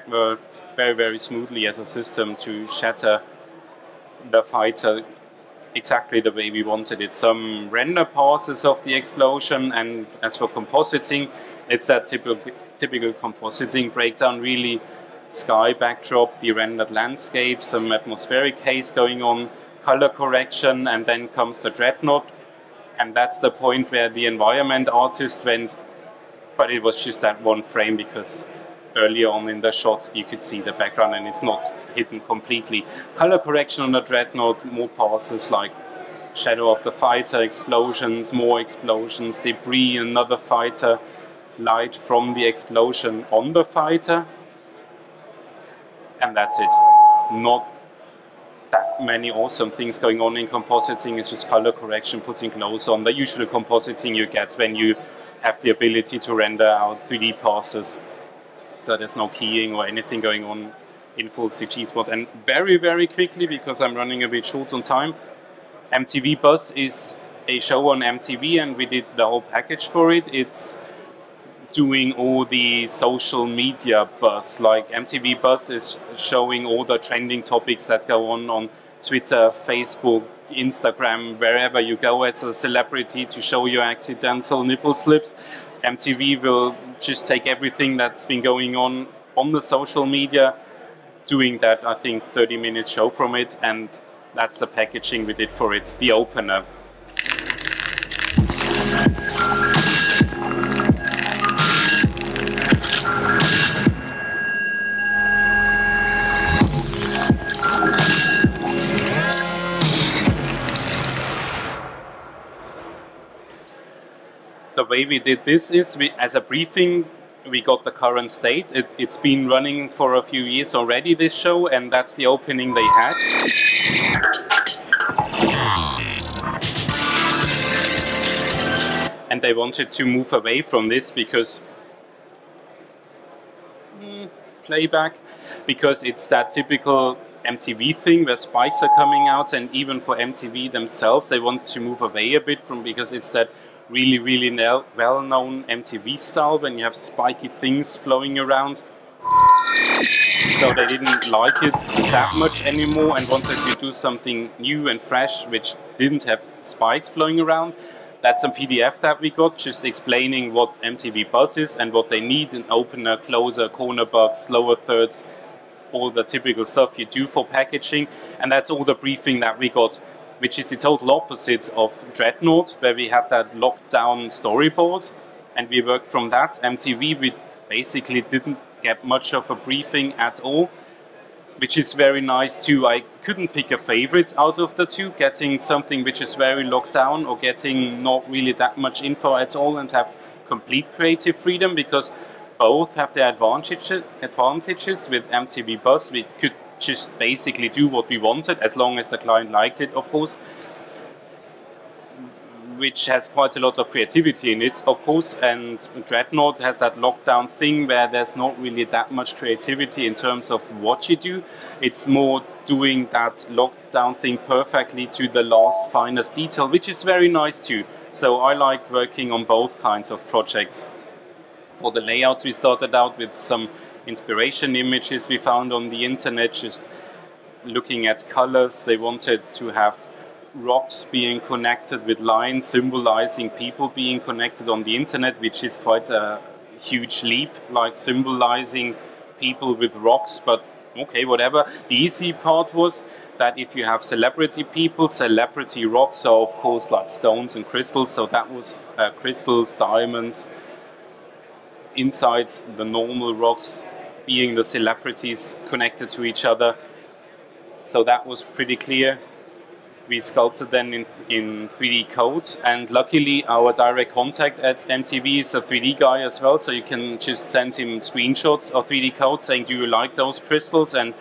worked very, very smoothly as a system to shatter the fighter exactly the way we wanted it. Some render passes of the explosion, and as for compositing, it's that typical compositing breakdown, really sky backdrop, the rendered landscape, some atmospheric haze going on, color correction, and then comes the Dreadnought. And that's the point where the environment artist went, but it was just that one frame, because earlier on in the shot you could see the background and it's not hidden completely. Color correction on the Dreadnought, more passes like shadow of the fighter, explosions, more explosions, debris, another fighter, light from the explosion on the fighter, and that's it. Not that many awesome things going on in compositing. It's just color correction, putting clothes on, the usual compositing you get when you have the ability to render out 3D passes. So there's no keying or anything going on in full CG spot. And very, very quickly, because I'm running a bit short on time, MTV Buzz is a show on MTV, and we did the whole package for it. It's doing all the social media buzz. Like MTV Buzz is showing all the trending topics that go on Twitter, Facebook, Instagram, wherever you go as a celebrity to show your accidental nipple slips. MTV will just take everything that's been going on the social media, doing that, I think, 30-minute show from it, and that's the packaging we did for it, the opener. The way we did this is, as a briefing, we got the current state. It's been running for a few years already, this show, and that's the opening they had. And they wanted to move away from this because playback, because it's that typical MTV thing where spikes are coming out, and even for MTV themselves, they want to move away a bit from, because it's that really, really well-known MTV style when you have spiky things flowing around. so they didn't like it that much anymore and wanted to do something new and fresh, which didn't have spikes flowing around. That's a PDF that we got, just explaining what MTV Buzz is and what they need: an opener, closer, corner bugs, slower thirds, all the typical stuff you do for packaging. And that's all the briefing that we got, which is the total opposite of Dreadnought, where we had that locked down storyboard and we worked from that. MTV, we basically didn't get much of a briefing at all, which is very nice too. I couldn't pick a favorite out of the two, getting something which is very locked down or getting not really that much info at all and have complete creative freedom, because both have their advantages. With MTV Buzz, we could just basically do what we wanted, as long as the client liked it, of course, which has quite a lot of creativity in it, of course. And Dreadnought has that lockdown thing where there's not really that much creativity in terms of what you do. It's more doing that lockdown thing perfectly to the last finest detail, which is very nice too. So I like working on both kinds of projects. For the layouts, we started out with some inspiration images we found on the internet, just looking at colors. They wanted to have rocks being connected with lines symbolizing people being connected on the internet, which is quite a huge leap, like symbolizing people with rocks, but okay, whatever. The easy part was that if you have celebrity people, celebrity rocks, so of course like stones and crystals, so that was crystals, diamonds, inside the normal rocks being the celebrities connected to each other. So that was pretty clear. We sculpted them in 3D code, and luckily our direct contact at MTV is a 3D guy as well, so you can just send him screenshots of 3D code saying, do you like those crystals? And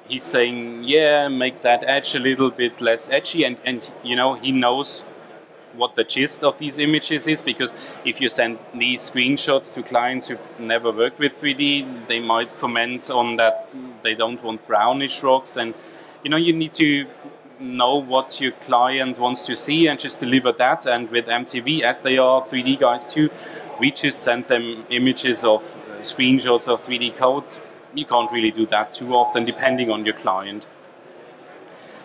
he's saying, yeah, make that edge a little bit less edgy, and you know, he knows what the gist of these images is, because if you send these screenshots to clients who've never worked with 3D, they might comment on that they don't want brownish rocks, and you know, you need to know what your client wants to see and just deliver that. And with MTV, as they are 3D guys too, we just send them images of screenshots of 3D code. You can't really do that too often, depending on your client.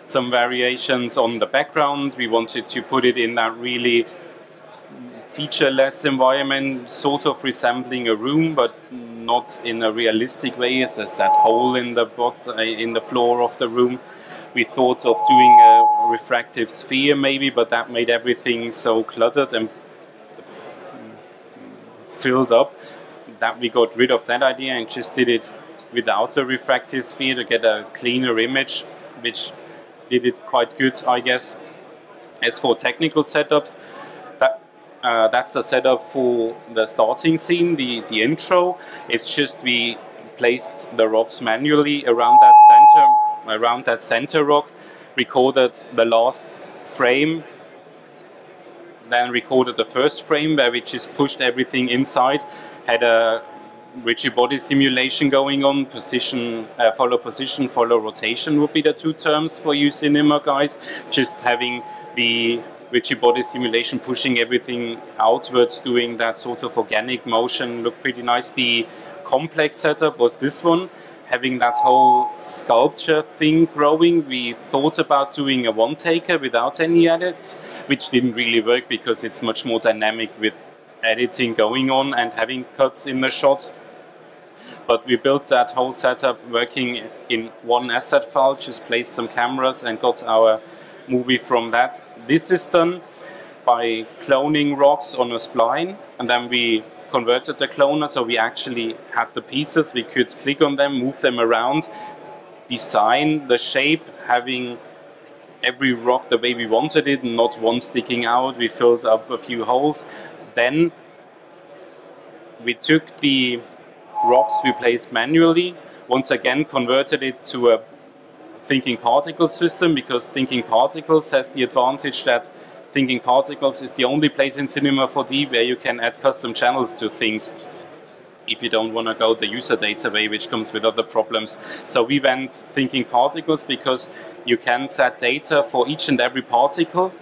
Some variations on the background. We wanted to put it in that really featureless environment, sort of resembling a room, but not in a realistic way, as there's that hole in the floor of the room. We thought of doing a refractive sphere maybe, but that made everything so cluttered and filled up that we got rid of that idea and just did it without the refractive sphere to get a cleaner image, which did it quite good, I guess. As for technical setups, that's the setup for the starting scene, the intro. It's just we placed the rocks manually around that center rock, recorded the last frame, then recorded the first frame where we just pushed everything inside, had a rigid body simulation going on. Position, follow rotation would be the two terms for you cinema guys. Just having the rigid body simulation pushing everything outwards, doing that sort of organic motion, looked pretty nice. The complex setup was this one, having that whole sculpture thing growing. We thought about doing a one-taker without any edits, which didn't really work because it's much more dynamic with editing going on and having cuts in the shots. But we built that whole setup working in one asset file, just placed some cameras and got our movie from that. This is done by cloning rocks on a spline, and then we converted the cloner, so we actually had the pieces, we could click on them, move them around, design the shape, having every rock the way we wanted it, not one sticking out. We filled up a few holes. Then we took the rocks we placed manually, once again converted it to a thinking particle system, because thinking particles has the advantage that thinking particles is the only place in Cinema 4D where you can add custom channels to things if you don't want to go the user data way, which comes with other problems. So we went thinking particles because you can set data for each and every particle,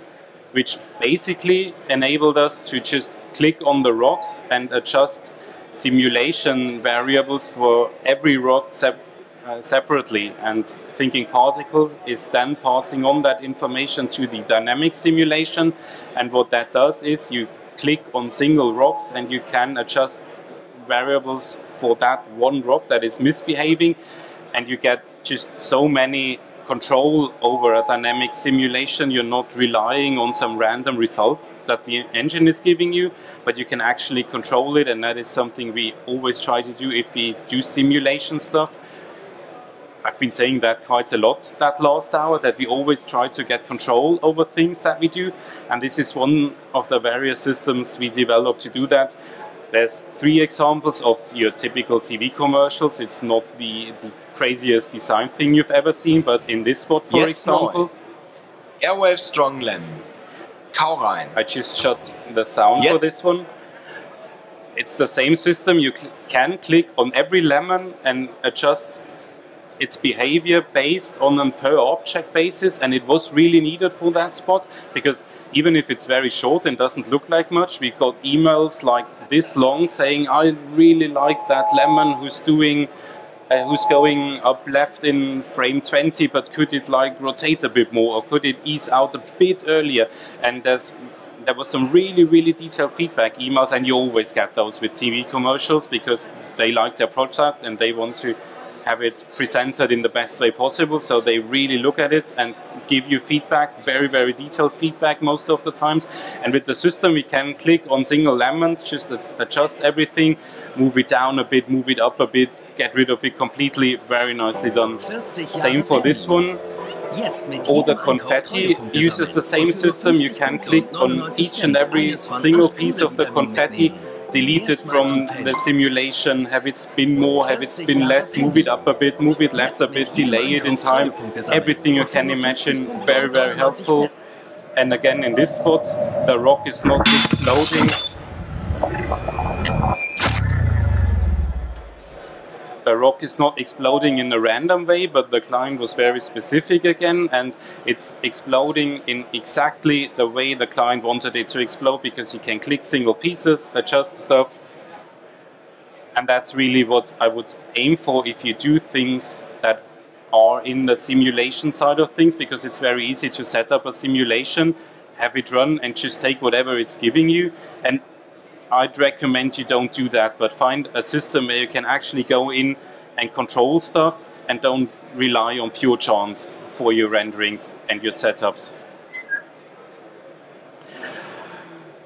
which basically enabled us to just click on the rocks and adjust simulation variables for every rock separately, and thinking particles is then passing on that information to the dynamic simulation. And what that does is you click on single rocks and you can adjust variables for that one rock that is misbehaving, and you get just so many control over a dynamic simulation. You're not relying on some random results that the engine is giving you, but you can actually control it, and that is something we always try to do if we do simulation stuff. I've been saying that quite a lot that last hour, that we always try to get control over things that we do, and this is one of the various systems we developed to do that. There's 3 examples of your typical TV commercials. It's not the craziest design thing you've ever seen, but in this spot, for example... Airwave Strong Lemon. Kau rein. I just shut the sound for this one. It's the same system. You can click on every lemon and adjust its behavior based on a per object basis, and it was really needed for that spot, because even if it's very short and doesn't look like much, we got emails like this long saying, I really like that lemon who's doing who's going up left in frame 20, but could it like rotate a bit more, or could it ease out a bit earlier? And there was some really detailed feedback emails, and you always get those with TV commercials because they like their product and they want to have it presented in the best way possible, so they really look at it and give you feedback, very detailed feedback most of the times. And with the system we can click on single lemons, just adjust everything, move it down a bit, move it up a bit, get rid of it completely. Very nicely done. Same for this one. All the confetti uses the same system. You can click on each and every single piece of the confetti, delete it from the simulation, have it spin more, have it spin less, move it up a bit, move it left a bit, delay it in time, everything you can imagine. Very helpful. And again, in this spot, the rock is not exploding. The rock is not exploding in a random way, but the client was very specific again, and it's exploding in exactly the way the client wanted it to explode, because you can click single pieces, adjust stuff. And that's really what I would aim for if you do things that are in the simulation side of things, because it's very easy to set up a simulation, have it run, and just take whatever it's giving you. And I'd recommend you don't do that, but find a system where you can actually go in and control stuff and don't rely on pure chance for your renderings and your setups.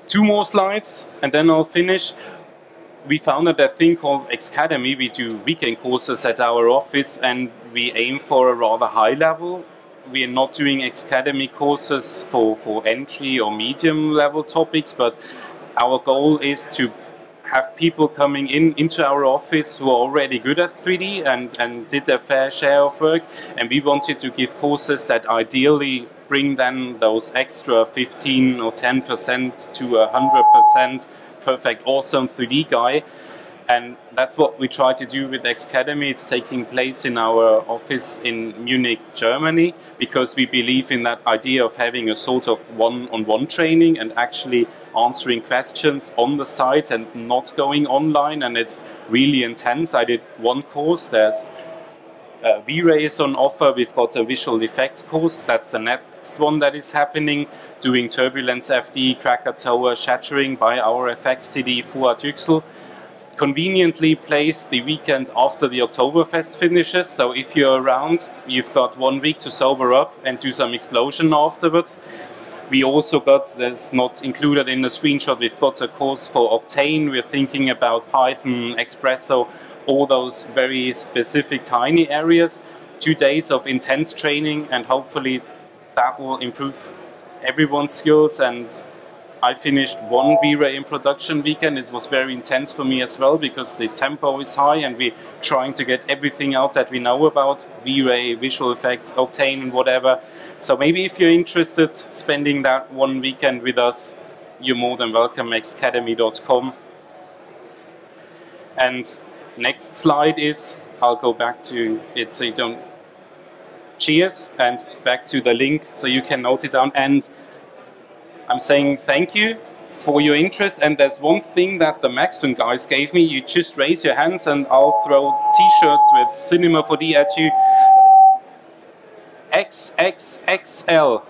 2 more slides and then I'll finish. We founded a thing called Academy. We do weekend courses at our office and we aim for a rather high level. We are not doing Academy courses for entry or medium level topics, but our goal is to have people coming into our office who are already good at 3D and did their fair share of work, and we wanted to give courses that ideally bring then those extra 15 or 10% to 100% perfect, awesome 3D guy. And that's what we try to do with Academy. It's taking place in our office in Munich, Germany, because we believe in that idea of having a sort of one-on-one training and actually answering questions on the site and not going online. And it's really intense. I did 1 course. There's V-Ray is on offer. We've got a visual effects course. That's the next one that is happening, doing turbulence FD, Krakatoa, shattering by our FX CD Fuad Yüksel. Conveniently placed the weekend after the Oktoberfest finishes, so if you're around, you've got 1 week to sober up and do some explosion afterwards. We also got, that's not included in the screenshot, we've got a course for Octane. We're thinking about Python, Espresso, all those very specific tiny areas. 2 days of intense training, and hopefully that will improve everyone's skills. And I finished 1 V-Ray in production weekend. It was very intense for me as well, because the tempo is high and we're trying to get everything out that we know about V-Ray, visual effects, Octane and whatever. So maybe if you're interested spending that 1 weekend with us, you're more than welcome. Academy.com. And next slide is, I'll go back to it so you don't... Cheers, and back to the link so you can note it down. And I'm saying thank you for your interest. And there's one thing that the Maxon guys gave me. You just raise your hands and I'll throw t-shirts with Cinema 4D at you. XXXL.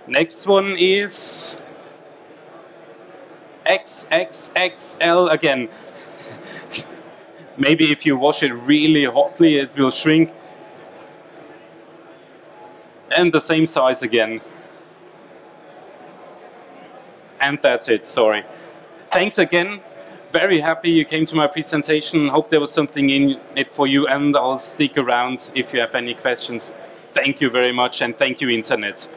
Next one is XXXL again. Maybe if you wash it really hotly, it will shrink. And the same size again. And that's it, sorry. Thanks again. Very happy you came to my presentation. Hope there was something in it for you, and I'll stick around if you have any questions. Thank you very much, and thank you, Internet.